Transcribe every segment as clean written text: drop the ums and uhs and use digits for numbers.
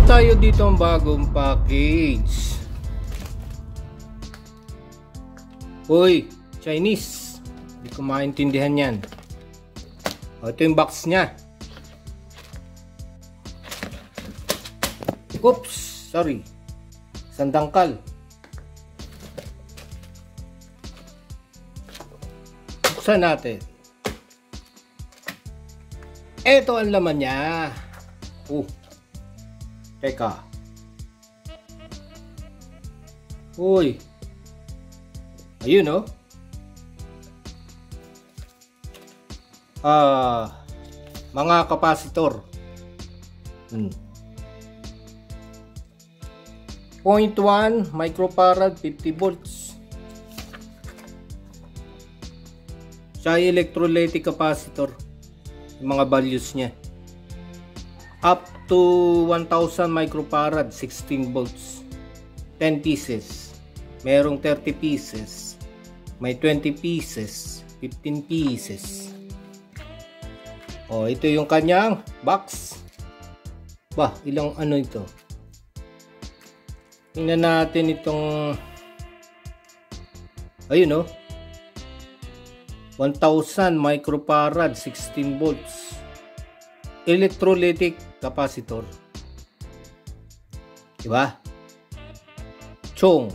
Tayo dito ang bagong package. Uy, Chinese. Hindi ko maintindihan yan. O, ito yung box nya. Oops, sorry. Sandangkal. Buksan natin. Ito ang laman nya. Teka. Uy. Ayun, oh. Mga kapasitor. 0.1 microfarad 50 volts. Siya ay electrolytic capacitor. Yung mga values niya. Up to 1000 microfarad 16 volts, 10 pieces, merong 30 pieces, may 20 pieces, 15 pieces. Ito yung kanyang box. Ilang ano ito? Tingnan natin itong, ayun, 1000 microfarad 16 volts electrolytic capacitor. Diba? Chong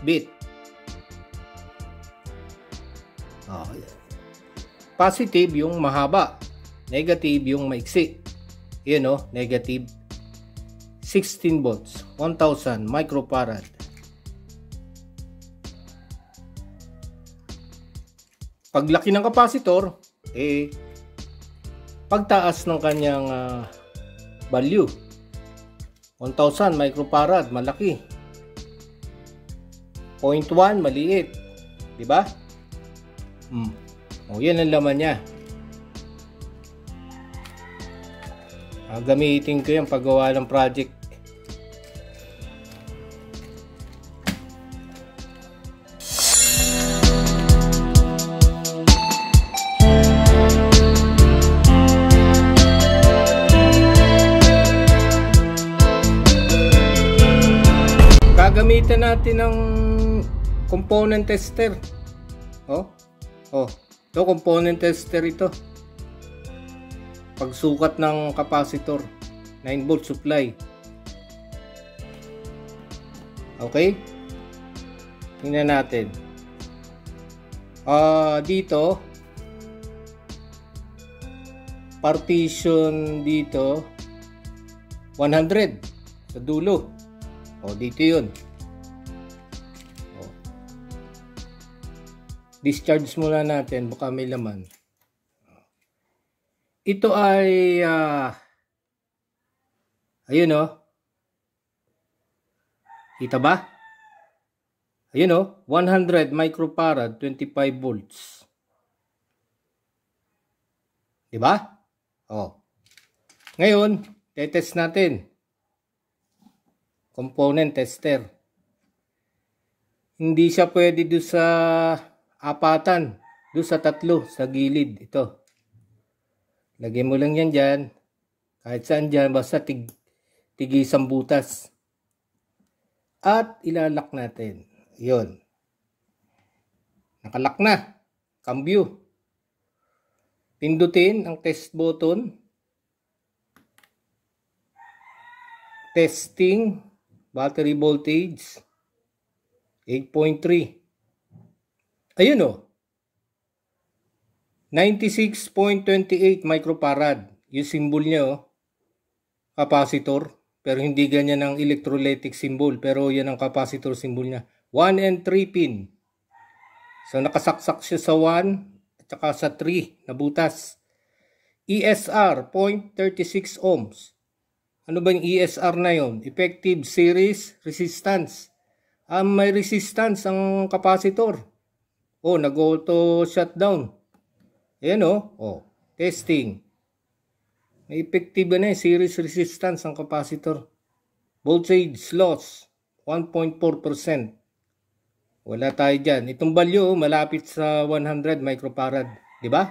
bit. Positive yung mahaba, negative yung maiksi. Yun, negative 16 volts, 1000 microfarad. Paglaki ng capacitor, pagtaas ng kanyang value, 1000 microfarad, malaki. 0.1, maliit. Diba? Yan ang laman niya. Gamitin ko yung paggawa ng project. Gagamitan natin ng component tester. Ito component tester ito. Pagsukat ng capacitor, 9 volt supply. Okay? Tingnan natin. Dito partition dito 100 sa dulo. Dito yun. Discharge muna natin, baka may laman. Ito ay ayun, kita ba? Ayun, 100 microfarad 25 volts. Diba? Ngayon tetest natin. Component tester. Hindi siya pwede doon sa apatan, doon sa tatlo, sa gilid. Ito. Lagyan mo lang yan dyan. Kahit saan dyan, basta tig-isang butas. At ilalak natin. Yun. Nakalak na. Cambio. Pindutin ang test button. Testing. Battery voltage. 8.3. Ayun, 96.28 microfarad. Yung symbol niya, capacitor. Pero hindi ganyan ang electrolytic symbol. Pero yan ang capacitor symbol niya. 1 and 3 pin. So nakasaksak siya sa 1 at saka sa 3 na butas. ESR, 0.36 ohms. Ano ba yung ESR na yon? Effective Series Resistance. May resistance ang capacitor. Nag-auto shutdown. Ayan testing. May effective na series resistance ang capacitor. Voltage loss, 1.4%. Wala tayo dyan. Itong value, malapit sa 100 microfarad. Diba?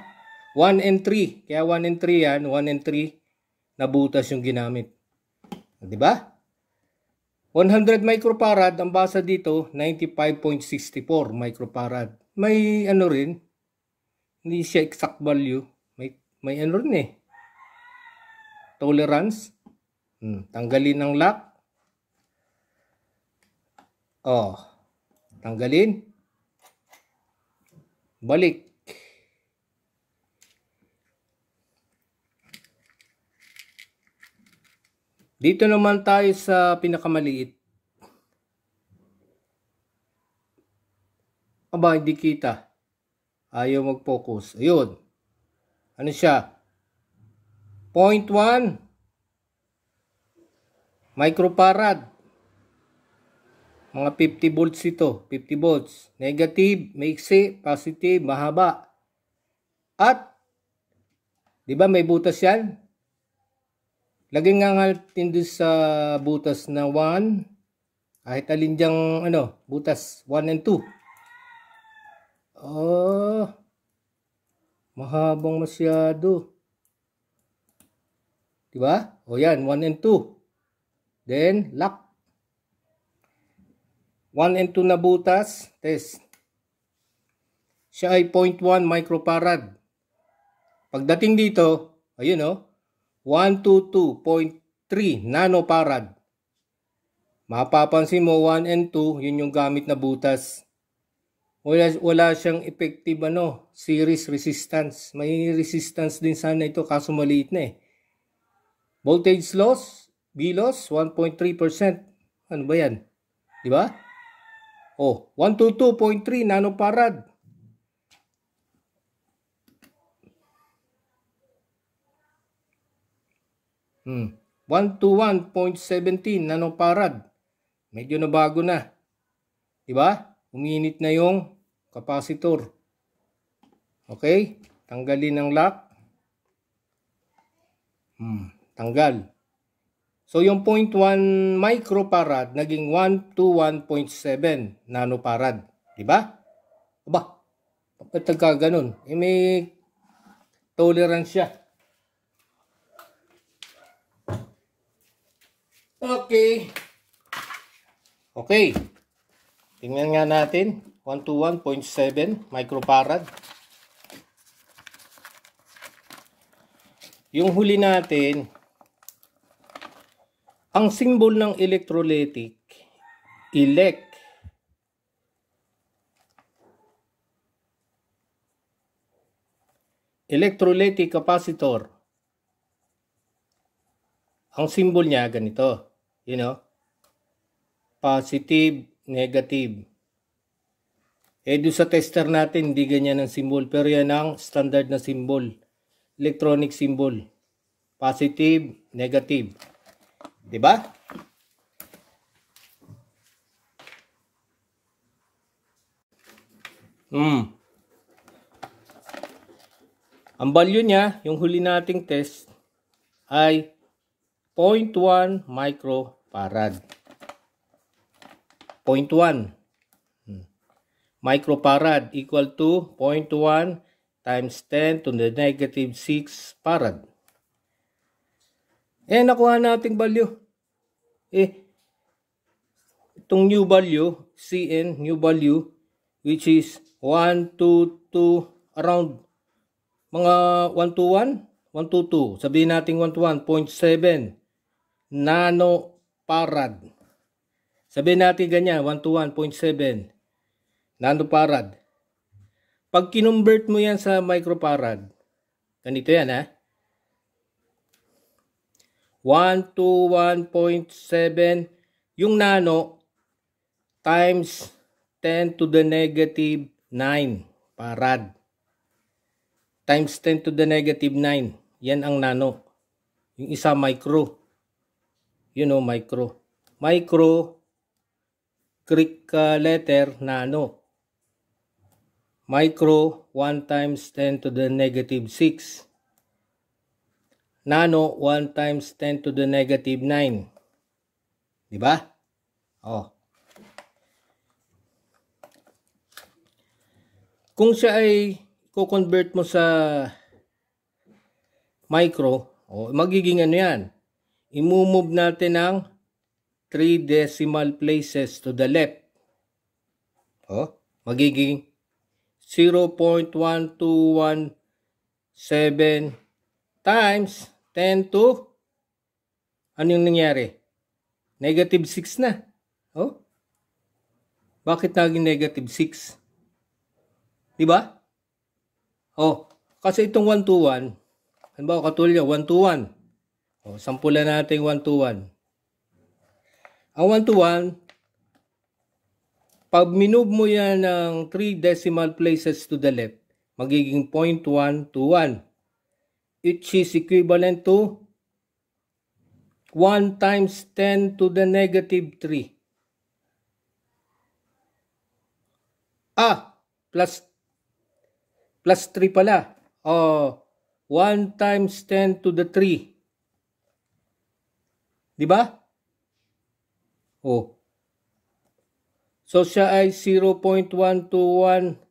1 and 3. Kaya 1 and 3 yan. 1 and 3 na butas yung ginamit. Diba? 100 microfarad, ang basa dito, 95.64 microfarad. May ano rin, hindi siya exact value. May ano rin eh. Tolerance. Tanggalin ang lock. Tanggalin. Balik. Dito naman tayo sa pinakamaliit. Hindi kita. Ayaw mag-focus. Ayun. Ano siya? 0.1 microfarad. Mga 50 volts ito. 50 volts. Negative, maiksi, positive, mahaba. At, di ba may butas yan? Lagyan nga natin doon sa butas na 1. Kahit alin dyang butas 1 and 2. Mahabang masyado. Diba? Yan, 1 and 2. Then, lock. 1 and 2 na butas. Test. Siya ay 0.1 microfarad. Pagdating dito, ayun 122.3 nanofarad. Mapapansin mo 1 and 2, yun yung gamit na butas. Wala siyang effective series resistance. May resistance din sana ito kaso maliit na eh. Voltage loss, V loss 1.3%. Ano ba 'yan? Di ba? 122.3 nanofarad. Hmm. 121.17 nanofarad. Medyo nabago na. Di ba? Uminit na yung capacitor. Okay? Tanggalin ang lock. Tanggal. So yung 0.1 microfarad naging 121.7 nanofarad. Di ba? Bakit ganun? May tolerance siya. Okay. Tingnan nga natin. 121.7 microfarad. Yung huli natin, ang symbol ng electrolytic, electrolytic capacitor. Ang symbol niya ganito, positive, negative. Doon sa tester natin, hindi ganyan ang symbol, pero yan ang standard na symbol. Electronic symbol. Positive, negative. Diba? Ang value niya, yung huli nating test, ay 0.1 microfarad. 0.1 microfarad equal to 0.1 times 10 to the negative 6 farad. Nakuha nating value. Itong new value, Cn, new value, which is 122, around mga 121, 122. Sabihin natin 121.7 nanofarad. Sabihin natin ganyan, 121.7 nanofarad. Pag kinonvert mo yan sa microfarad, ganito yan 121.7 yung nano times 10 to the negative 9 farad. Times 10 to the negative 9 yan ang nano. Yung isa micro. Micro. Micro, Greek letter, nano. Micro, 1 times 10 to the negative 6. Nano, 1 times 10 to the negative 9. Diba? Oh. Kung siya ay i-convert mo sa micro, magiging ano yan? I-move natin ng 3 decimal places to the left. Magiging 0.1217 times 10 to, ano yung nangyari? Negative 6 na. Bakit naging negative 6? Diba? Kasi itong 1 to 1, halimbawa katulad 1 to 1. Sampulan natin 1 to 1. Ang 1 to 1, pag minove mo yan ng 3 decimal places to the left, magiging 0.121, which is equivalent to 1 times 10 to the negative 3. Plus 3 pala. 1 times 10 to the 3. Diba? So siya ay 0.121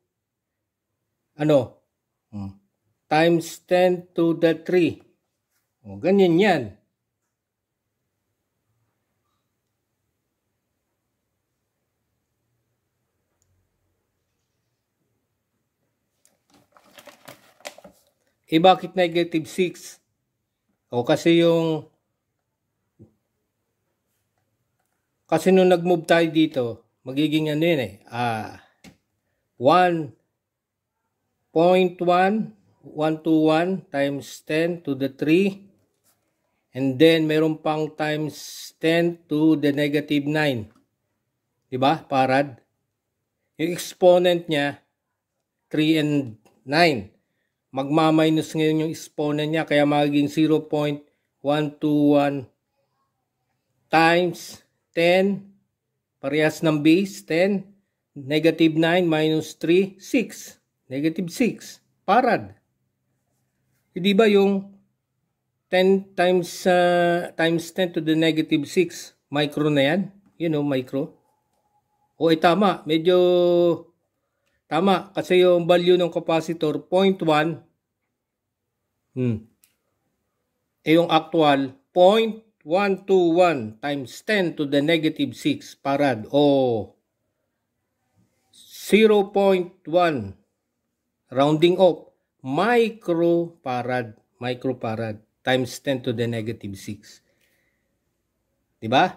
times 10 to the 3. Ganyan yan. Bakit negative 6? Kasi nung nag-move tayo dito, magiging ano yun 1.121 times 10 to the 3. And then, meron pang times 10 to the negative 9. Diba? Farad. Yung exponent niya, 3 and 9. Magmaminus ngayon yung exponent niya, kaya magiging 0.121 times 10, parehas ng base, 10, negative 9 minus 3, 6. Negative 6. Farad. Di ba yung 10 times 10 to the negative 6, micro na yan? Micro. Tama. Medyo tama. Kasi yung value ng capacitor, 0.1. Yung actual, 0.121 times 10 to the negative 6 farad. 0.1. Rounding off. Microfarad times 10 to the negative 6. Diba?